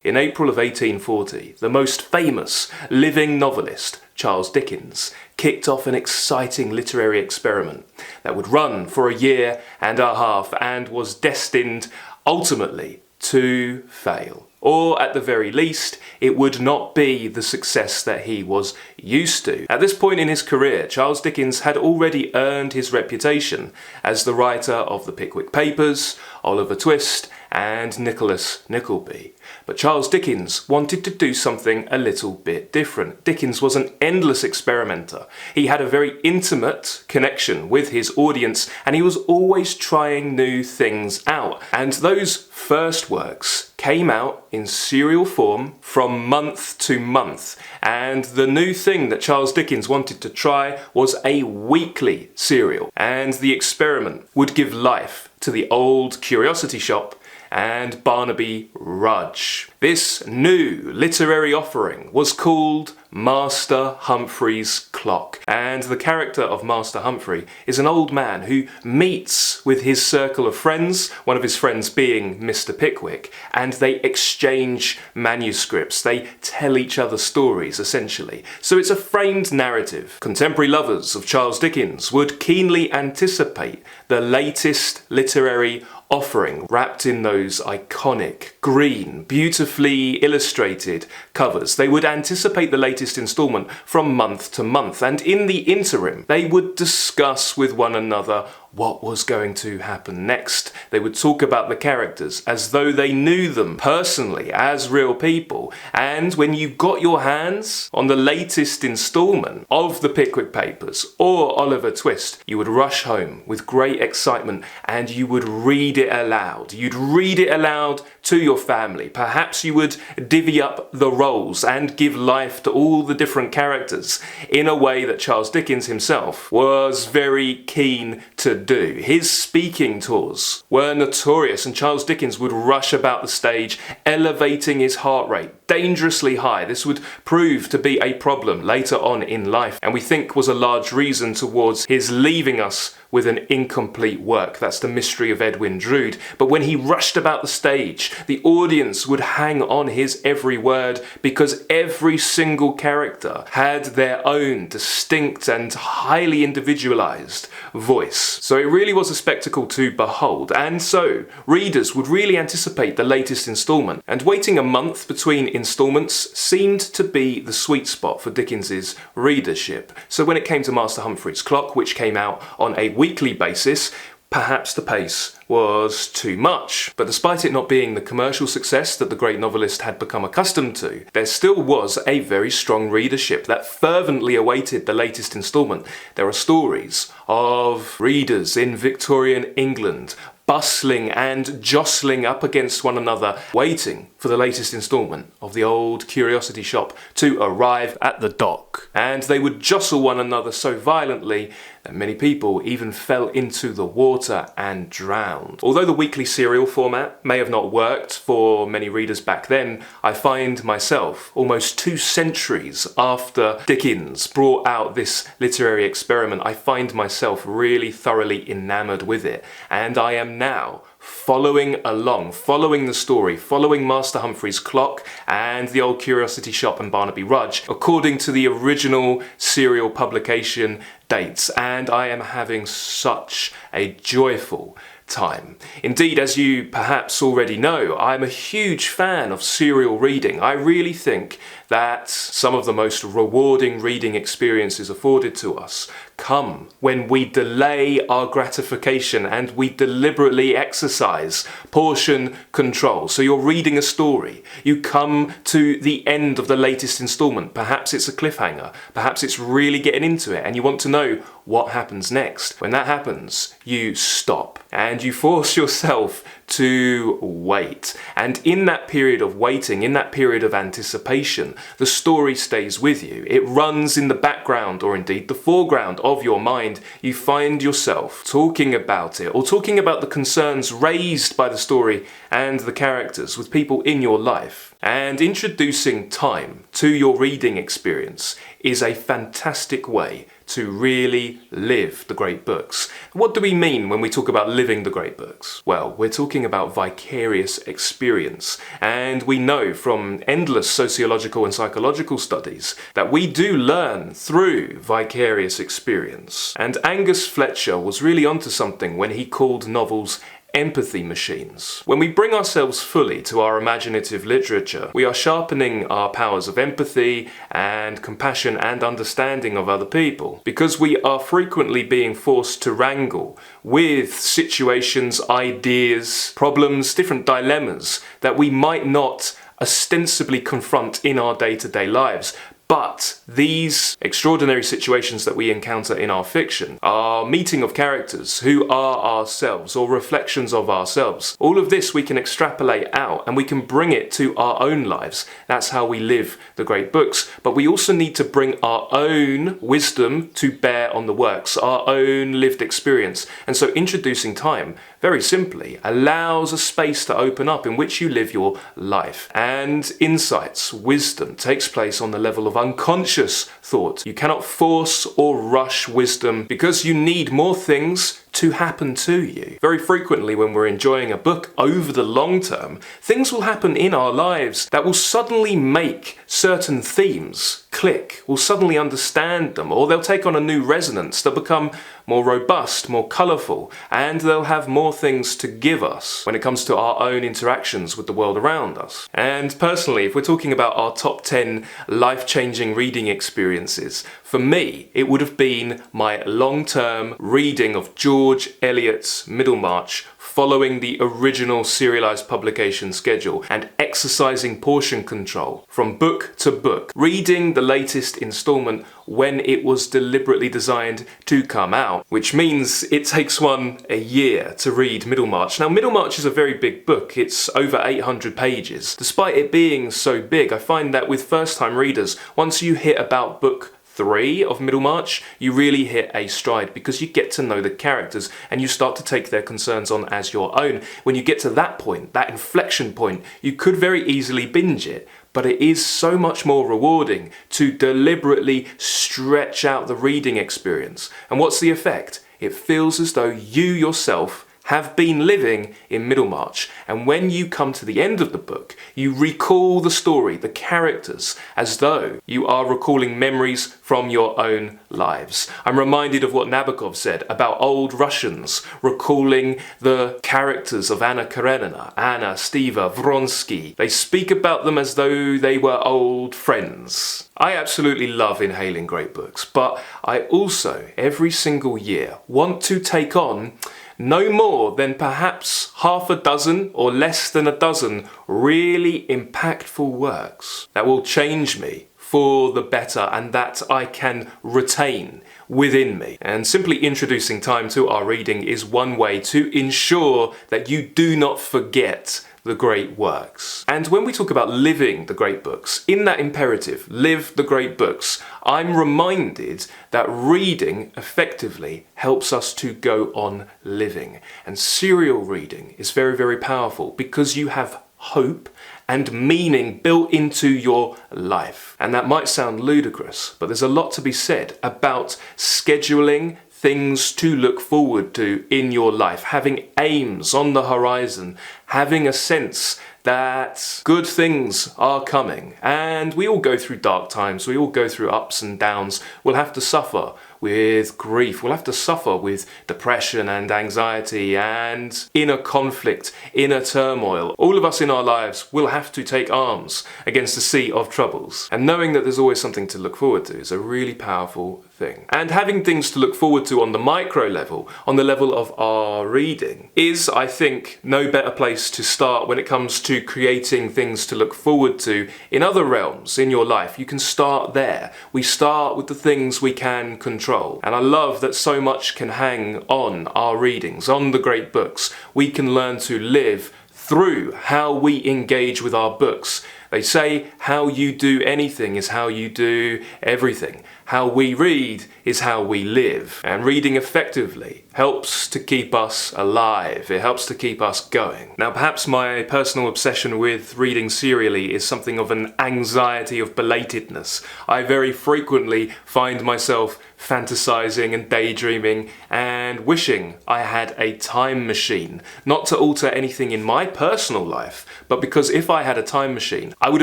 In April of 1840, the most famous living novelist, Charles Dickens, kicked off an exciting literary experiment that would run for a year and a half and was destined, ultimately, to fail. Or, at the very least, it would not be the success that he was used to. At this point in his career, Charles Dickens had already earned his reputation as the writer of the Pickwick Papers, Oliver Twist, and Nicholas Nickleby. But Charles Dickens wanted to do something a little bit different. Dickens was an endless experimenter. He had a very intimate connection with his audience, and he was always trying new things out. And those first works came out in serial form from month to month. And the new thing that Charles Dickens wanted to try was a weekly serial. And the experiment would give life to the old Curiosity Shop and Barnaby Rudge. This new literary offering was called Master Humphrey's Clock, and the character of Master Humphrey is an old man who meets with his circle of friends, one of his friends being Mr. Pickwick, and they exchange manuscripts. They tell each other stories, essentially. So it's a framed narrative. Contemporary lovers of Charles Dickens would keenly anticipate the latest literary offering, wrapped in those iconic, green, beautifully illustrated covers. They would anticipate the latest instalment from month to month, and in the interim, they would discuss with one another what was going to happen next. They would talk about the characters as though they knew them personally, as real people. And when you got your hands on the latest instalment of the Pickwick Papers or Oliver Twist, you would rush home with great excitement and you would read it aloud. You'd read it aloud to your family. Perhaps you would divvy up the roles and give life to all the different characters in a way that Charles Dickens himself was very keen to do. His speaking tours were notorious, and Charles Dickens would rush about the stage, elevating his heart rate dangerously high. This would prove to be a problem later on in life, and we think was a large reason towards his leaving us with an incomplete work. That's The Mystery of Edwin Drood. But when he rushed about the stage, the audience would hang on his every word, because every single character had their own distinct and highly individualized voice. So it really was a spectacle to behold, and so readers would really anticipate the latest instalment, and waiting a month between instalments seemed to be the sweet spot for Dickens's readership. So when it came to Master Humphrey's Clock, which came out on a weekly basis, perhaps the pace was too much. But despite it not being the commercial success that the great novelist had become accustomed to, there still was a very strong readership that fervently awaited the latest instalment. There are stories of readers in Victorian England bustling and jostling up against one another, waiting for the latest instalment of the old Curiosity Shop to arrive at the dock. And they would jostle one another so violently that many people even fell into the water and drowned. Although the weekly serial format may have not worked for many readers back then, I find myself, almost 2 centuries after Dickens brought out this literary experiment, I find myself really thoroughly enamored with it. And I am now following along, following the story, following Master Humphrey's Clock and the old Curiosity Shop and Barnaby Rudge according to the original serial publication dates, and I am having such a joyful time. Indeed, as you perhaps already know, I'm a huge fan of serial reading. I really think that some of the most rewarding reading experiences afforded to us come when we delay our gratification and we deliberately exercise portion control. So you're reading a story, you come to the end of the latest instalment, perhaps it's a cliffhanger, perhaps it's really getting into it and you want to know what happens next. When that happens, you stop and you force yourself to wait. And in that period of waiting, in that period of anticipation, the story stays with you. It runs in the background, or indeed the foreground of your mind. You find yourself talking about it, or talking about the concerns raised by the story and the characters with people in your life. And introducing time to your reading experience is a fantastic way to really live the great books. What do we mean when we talk about living the great books? Well, we're talking about vicarious experience, and we know from endless sociological and psychological studies that we do learn through vicarious experience. And Angus Fletcher was really onto something when he called novels empathy machines. When we bring ourselves fully to our imaginative literature, we are sharpening our powers of empathy and compassion and understanding of other people, because we are frequently being forced to wrangle with situations, ideas, problems, different dilemmas that we might not ostensibly confront in our day-to-day lives. But these extraordinary situations that we encounter in our fiction are meeting of characters who are ourselves or reflections of ourselves. All of this we can extrapolate out and we can bring it to our own lives. That's how we live the great books. But we also need to bring our own wisdom to bear on the works, our own lived experience. And so introducing time, very simply, allows a space to open up in which you live your life. And insights, wisdom takes place on the level of unconscious thought. You cannot force or rush wisdom because you need more things to happen to you. Very frequently when we're enjoying a book over the long term, things will happen in our lives that will suddenly make certain themes click. We'll suddenly understand them, or they'll take on a new resonance. They'll become more robust, more colourful, and they'll have more things to give us when it comes to our own interactions with the world around us. And personally, if we're talking about our top 10 life-changing reading experiences, for me, it would have been my long-term reading of George Eliot's Middlemarch, following the original serialised publication schedule and exercising portion control from book to book, reading the latest instalment when it was deliberately designed to come out, which means it takes one a year to read Middlemarch. Now, Middlemarch is a very big book. It's over 800 pages. Despite it being so big, I find that with first-time readers, once you hit about book 3 of Middlemarch, you really hit a stride because you get to know the characters and you start to take their concerns on as your own. When you get to that point, that inflection point, you could very easily binge it, but it is so much more rewarding to deliberately stretch out the reading experience. And what's the effect? It feels as though you yourself have been living in Middlemarch, and when you come to the end of the book, you recall the story, the characters, as though you are recalling memories from your own lives. I'm reminded of what Nabokov said about old Russians recalling the characters of Anna Karenina, Anna, Stiva, Vronsky. They speak about them as though they were old friends. I absolutely love inhaling great books, but I also, every single year, want to take on no more than perhaps half a dozen or less than a dozen really impactful works that will change me for the better and that I can retain within me. And simply introducing time to our reading is one way to ensure that you do not forget the great works. And when we talk about living the great books, in that imperative, live the great books, I'm reminded that reading effectively helps us to go on living. And serial reading is very, very powerful because you have hope and meaning built into your life. And that might sound ludicrous, but there's a lot to be said about scheduling things to look forward to in your life, having aims on the horizon, having a sense that good things are coming. And we all go through dark times, we all go through ups and downs. We'll have to suffer with grief, we'll have to suffer with depression and anxiety and inner conflict, inner turmoil. All of us in our lives will have to take arms against the sea of troubles. And knowing that there's always something to look forward to is a really powerful thing. And having things to look forward to on the micro level, on the level of our reading, is, I think, no better place to start when it comes to creating things to look forward to in other realms in your life. You can start there. We start with the things we can control. And I love that so much can hang on our readings, on the great books. We can learn to live through how we engage with our books. They say how you do anything is how you do everything. How we read is how we live. And reading effectively helps to keep us alive. It helps to keep us going. Now, perhaps my personal obsession with reading serially is something of an anxiety of belatedness. I very frequently find myself fantasizing and daydreaming and wishing I had a time machine. Not to alter anything in my personal life, but because if I had a time machine, I would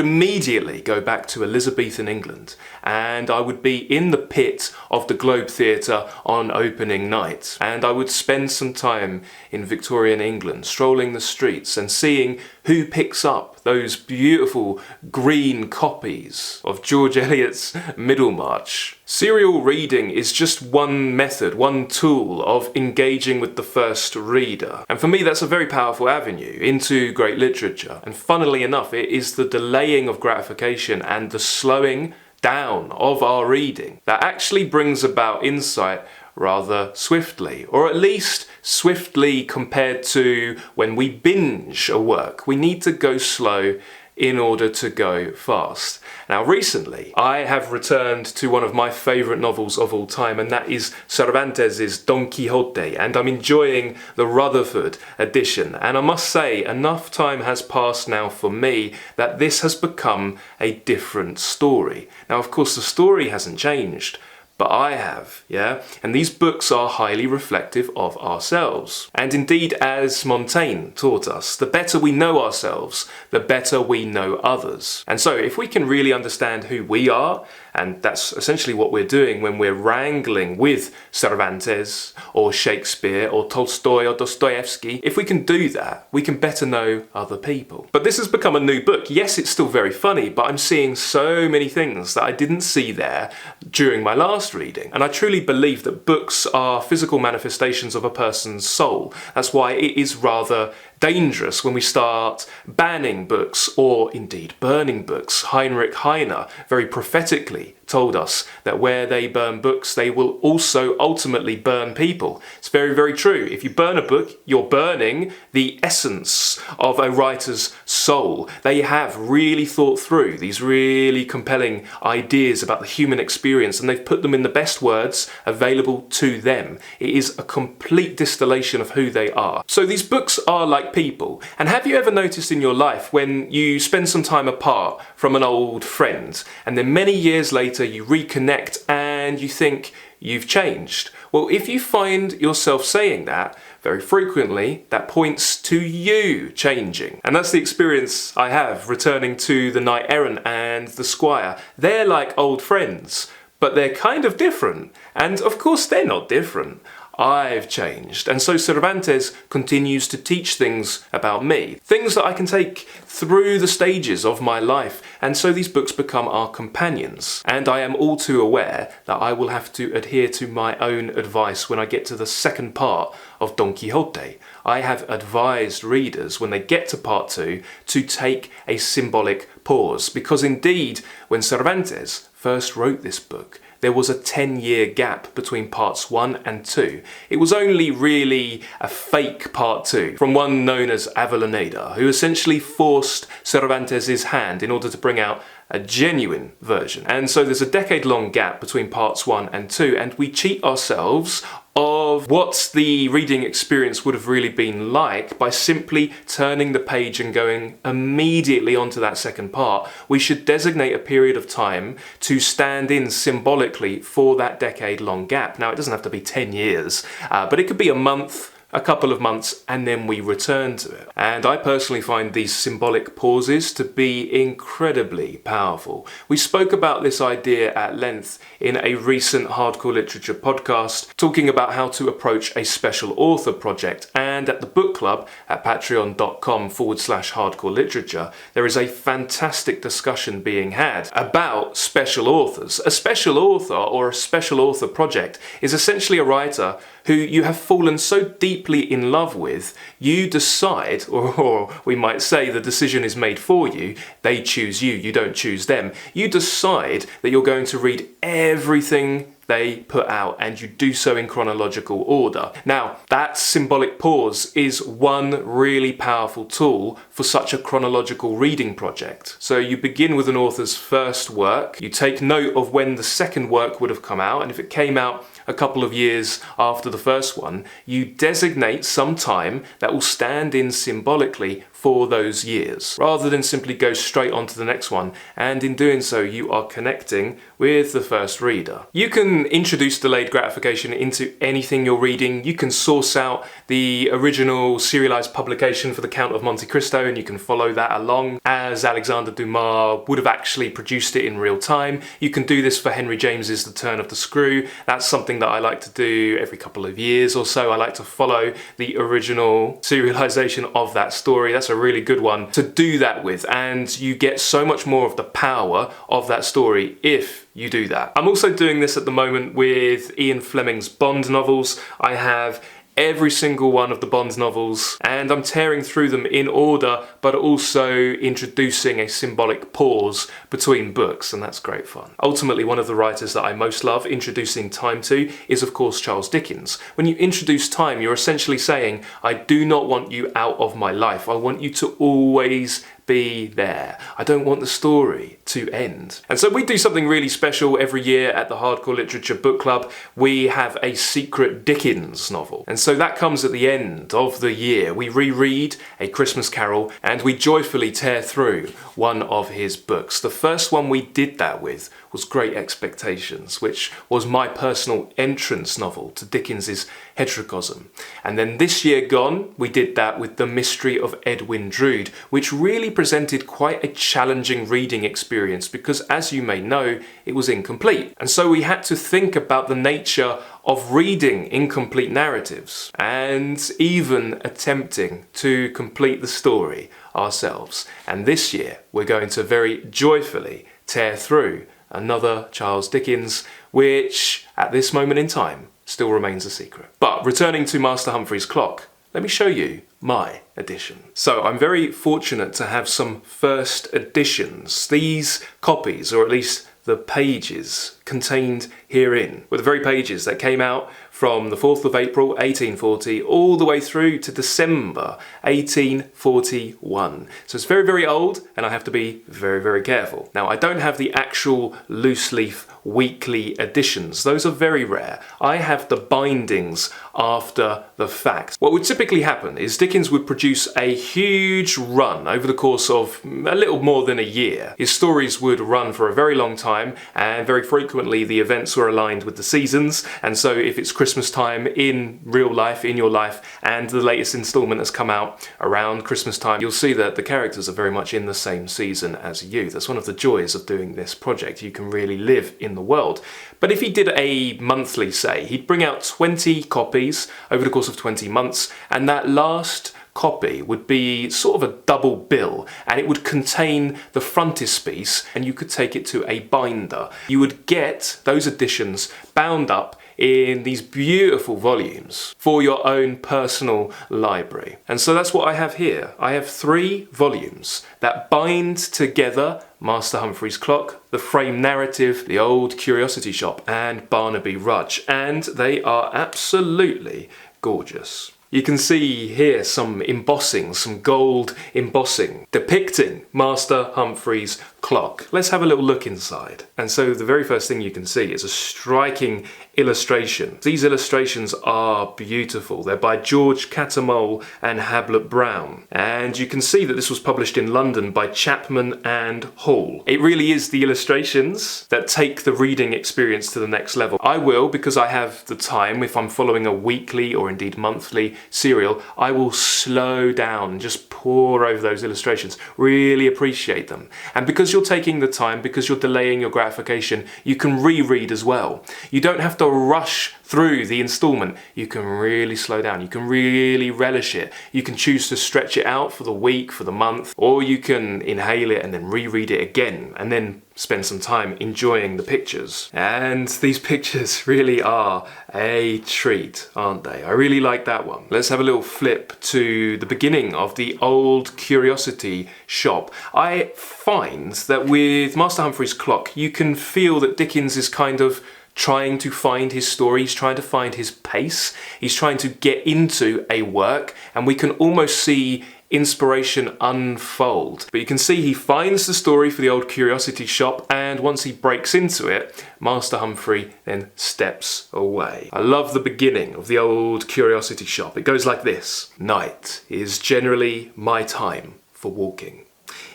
immediately go back to Elizabethan England and I would be in the pit of the Globe Theatre on opening night. And I would spend some time in Victorian England, strolling the streets and seeing who picks up those beautiful green copies of George Eliot's Middlemarch. Serial reading is just one method, one tool of engaging with the first reader. And for me, that's a very powerful avenue into great literature. And funnily enough, it is the delaying of gratification and the slowing down of our reading that actually brings about insight rather swiftly, or at least swiftly compared to when we binge a work. We need to go slow in order to go fast. Now recently, I have returned to one of my favourite novels of all time, and that is Cervantes' Don Quixote, and I'm enjoying the Rutherford edition. And I must say, enough time has passed now for me that this has become a different story. Now of course the story hasn't changed, but I have, yeah? And these books are highly reflective of ourselves. And indeed, as Montaigne taught us, the better we know ourselves, the better we know others. And so if we can really understand who we are, and that's essentially what we're doing when we're wrangling with Cervantes or Shakespeare or Tolstoy or Dostoevsky, if we can do that, we can better know other people. But this has become a new book. Yes, it's still very funny, but I'm seeing so many things that I didn't see there during my last reading. And I truly believe that books are physical manifestations of a person's soul. That's why it is rather dangerous when we start banning books or indeed burning books. Heinrich Heine very prophetically told us that where they burn books, they will also ultimately burn people. It's very, very true. If you burn a book, you're burning the essence of a writer's soul. They have really thought through these really compelling ideas about the human experience, and they've put them in the best words available to them. It is a complete distillation of who they are. So these books are like people. And have you ever noticed in your life when you spend some time apart from an old friend, and then many years later you reconnect and you think you've changed? Well, if you find yourself saying that very frequently, that points to you changing. And that's the experience I have returning to The Knight Errant and The Squire. They're like old friends, but they're kind of different. And of course they're not different. I've changed. And so Cervantes continues to teach things about me, things that I can take through the stages of my life. And so these books become our companions. And I am all too aware that I will have to adhere to my own advice when I get to the second part of Don Quixote. I have advised readers when they get to part 2 to take a symbolic pause, because indeed, when Cervantes first wrote this book, there was a 10-year gap between parts 1 and 2. It was only really a fake part 2 from one known as Avellaneda, who essentially forced Cervantes' hand in order to bring out a genuine version. And so there's a decade-long gap between parts 1 and 2, and we cheat ourselves of what the reading experience would have really been like by simply turning the page and going immediately onto that second part. We should designate a period of time to stand in symbolically for that decade-long gap. Now, it doesn't have to be 10 years, but it could be a month, a couple of months, and then we return to it. And I personally find these symbolic pauses to be incredibly powerful. We spoke about this idea at length in a recent Hardcore Literature podcast, talking about how to approach a special author project. And at the book club at patreon.com/hardcore literature, there is a fantastic discussion being had about special authors. A special author or a special author project is essentially a writer who you have fallen so deeply in love with, you decide, or we might say the decision is made for you, they choose you, you don't choose them. You decide that you're going to read everything they put out, and you do so in chronological order. Now, that symbolic pause is one really powerful tool for such a chronological reading project. So you begin with an author's first work, you take note of when the second work would have come out, and if it came out a couple of years after the first one, you designate some time that will stand in symbolically for those years, rather than simply go straight on to the next one, and in doing so you are connecting with the first reader. You can introduce delayed gratification into anything you're reading. You can source out the original serialized publication for the Count of Monte Cristo and you can follow that along as Alexander Dumas would have actually produced it in real time. You can do this for Henry James's The Turn of the Screw. That's something that I like to do every couple of years or so. I like to follow the original serialization of that story. That's a really good one to do that with, and you get so much more of the power of that story if you do that. I'm also doing this at the moment with Ian Fleming's Bond novels. I have every single one of the Bond novels and I'm tearing through them in order, but also introducing a symbolic pause between books, and that's great fun. Ultimately, one of the writers that I most love introducing time to is of course Charles Dickens. When you introduce time, you're essentially saying, I do not want you out of my life. I want you to always be there. I don't want the story to end. And so we do something really special every year at the Hardcore Literature Book Club. We have a secret Dickens novel. And so that comes at the end of the year. We reread A Christmas Carol and we joyfully tear through one of his books. The first one we did that with was Great Expectations, which was my personal entrance novel to Dickens's heterocosm. And then this year gone, we did that with The Mystery of Edwin Drood, which really presented quite a challenging reading experience because, as you may know, it was incomplete. And so we had to think about the nature of reading incomplete narratives and even attempting to complete the story ourselves. And this year, we're going to very joyfully tear through another Charles Dickens, which at this moment in time still remains a secret. But returning to Master Humphrey's Clock, let me show you my edition. So I'm very fortunate to have some first editions. These copies, or at least the pages contained herein, were the very pages that came out from the 4th of April 1840 all the way through to December 1841. So it's very, very old and I have to be very, very careful. Now I don't have the actual loose leaf weekly editions. Those are very rare. I have the bindings after the fact. What would typically happen is Dickens would produce a huge run over the course of a little more than a year. His stories would run for a very long time and very frequently the events were aligned with the seasons, and so if it's Christmas time in real life, in your life, and the latest instalment has come out around Christmas time, you'll see that the characters are very much in the same season as you. That's one of the joys of doing this project. You can really live in the world. But if he did a monthly, say, he'd bring out 20 copies over the course of 20 months, and that last copy would be sort of a double bill, and it would contain the frontispiece and you could take it to a binder. You would get those editions bound up in these beautiful volumes for your own personal library. And so that's what I have here. I have 3 volumes that bind together Master Humphrey's Clock, the frame narrative, the Old Curiosity Shop, and Barnaby Rudge, and they are absolutely gorgeous. You can see here some embossing, some gold embossing, depicting Master Humphrey's Clock. Let's have a little look inside. And so the very first thing you can see is a striking illustration. These illustrations are beautiful. They're by George Cattermole and Hablot Brown. And you can see that this was published in London by Chapman and Hall. It really is the illustrations that take the reading experience to the next level. I will, because I have the time, if I'm following a weekly or indeed monthly serial, I will slow down and just pore over those illustrations, really appreciate them. And because you're taking the time, because you're delaying your gratification, you can reread as well. You don't have to rush through the instalment. You can really slow down. You can really relish it. You can choose to stretch it out for the week, for the month, or you can inhale it and then reread it again and then spend some time enjoying the pictures. And these pictures really are a treat, aren't they? I really like that one. Let's have a little flip to the beginning of the Old Curiosity Shop. I find that with Master Humphrey's Clock, you can feel that Dickens is kind of trying to find his story, he's trying to find his pace, he's trying to get into a work, and we can almost see inspiration unfold. But you can see he finds the story for the old curiosity shop, and once he breaks into it, Master Humphrey then steps away. I love the beginning of the old curiosity shop. It goes like this. Night is generally my time for walking.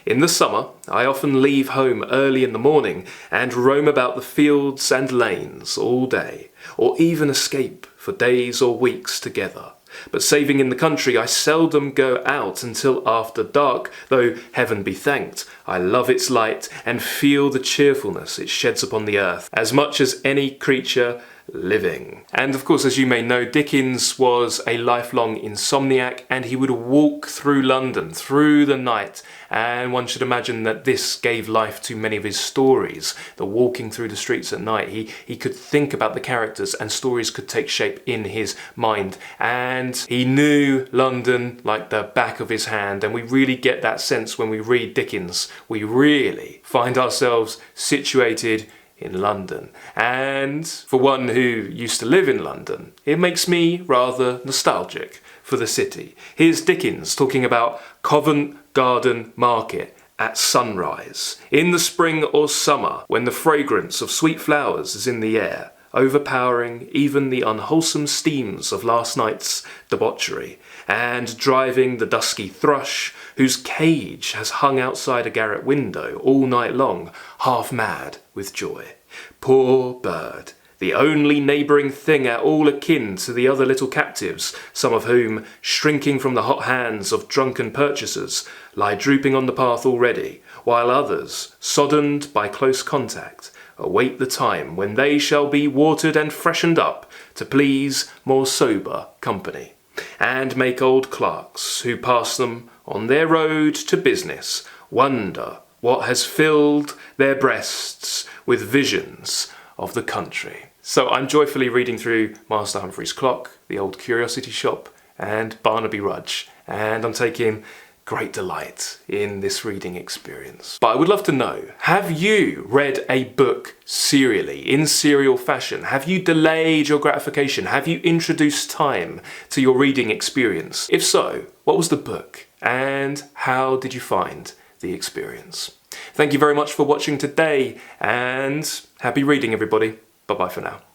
In the summer, I often leave home early in the morning and roam about the fields and lanes all day, or even escape for days or weeks together. But saving in the country, I seldom go out until after dark, though heaven be thanked, I love its light and feel the cheerfulness it sheds upon the earth, as much as any creature living. And of course, as you may know, Dickens was a lifelong insomniac, and he would walk through London through the night, and one should imagine that this gave life to many of his stories. The walking through the streets at night, he could think about the characters and stories could take shape in his mind, and he knew London like the back of his hand, and we really get that sense when we read Dickens. We really find ourselves situated in London. And for one who used to live in London, it makes me rather nostalgic for the city. Here's Dickens talking about Covent Garden Market at sunrise, in the spring or summer, when the fragrance of sweet flowers is in the air, overpowering even the unwholesome steams of last night's debauchery, and driving the dusky thrush, whose cage has hung outside a garret window all night long, half mad with joy. Poor bird, the only neighbouring thing at all akin to the other little captives, some of whom, shrinking from the hot hands of drunken purchasers, lie drooping on the path already, while others, soddened by close contact, await the time when they shall be watered and freshened up to please more sober company, and make old clerks who pass them on their road to business wonder what has filled their breasts with visions of the country. So I'm joyfully reading through Master Humphrey's Clock, The Old Curiosity Shop, and Barnaby Rudge, and I'm taking great delight in this reading experience. But I would love to know, have you read a book serially, in serial fashion? Have you delayed your gratification? Have you introduced time to your reading experience? If so, what was the book? And how did you find the experience? Thank you very much for watching today, and happy reading, everybody. Bye-bye for now.